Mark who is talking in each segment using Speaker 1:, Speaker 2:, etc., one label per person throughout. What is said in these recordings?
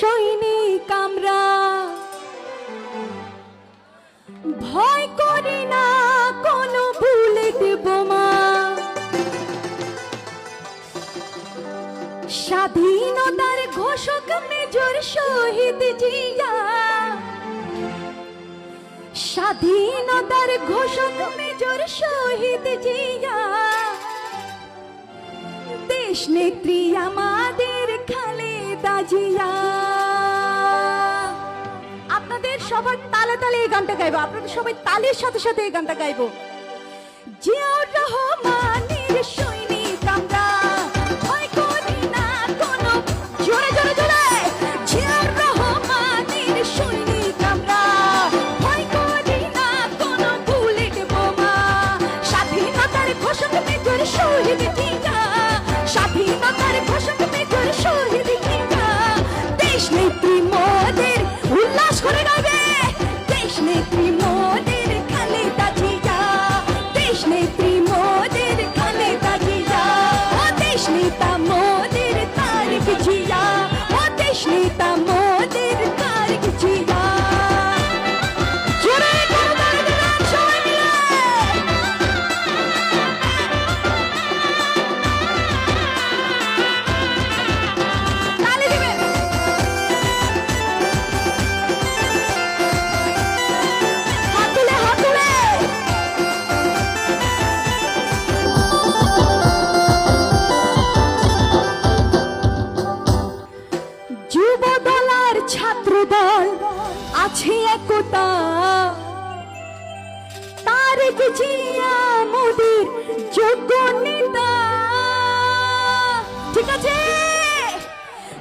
Speaker 1: সৈনিক আমরা, ভয় করি না কোনো বুলেট বোমা। স্বাধীনতার ঘোষক মেজর শহীদ জিয়া, স্বাধীনতার ঘোষক মেজর শহীদ জিয়া, দেশ নেত্রী আমাদের খালেদা জিয়া। আপনাদের সবার তালে তালে এই গানটা গাইবো, আপনাদের সবাই তালের সাথে সাথে এই গানটা গাইবো। জিয়াউর রহমানের সৈনিক আমরা, ভয় করি না কোনো, জোরে জোরে জোরে, জিয়াউর রহমানের সৈনিক আমরা, ভয় করি না কোনো বুলেট বোমা। স্বাধীনতার ঘোষক মেজর শহীদ জিয়া, স্বাধীনতার ঘোষক মেজর শহীদ জিয়া, দেশ নেত্রী মোদের উল্লাস করে গাইবে, দেশ নেত্রী মোদের খালেদা জিয়া, দেশ নেত্রী মোদের খালেদা জিয়া, ও দেশ নেতা মোদের তারেক জিয়া, ও দেশ নেতা মোদের তারেক জিয়া। জোরে করে তালি দিবেন সবাই মিলে। তালি দিবেন। হাত তুলে হাত তুলে। যুব দল আর ছাত্র দল আছে একতা, তারেক জিয়া মোদের যোগ্য নেতা। ঠিক আছে,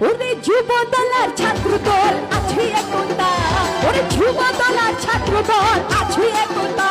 Speaker 1: ওরে যুব দল আর ছাত্র দল আছে একতা, ওরে যুব দল আর ছাত্র দল আছে একতা।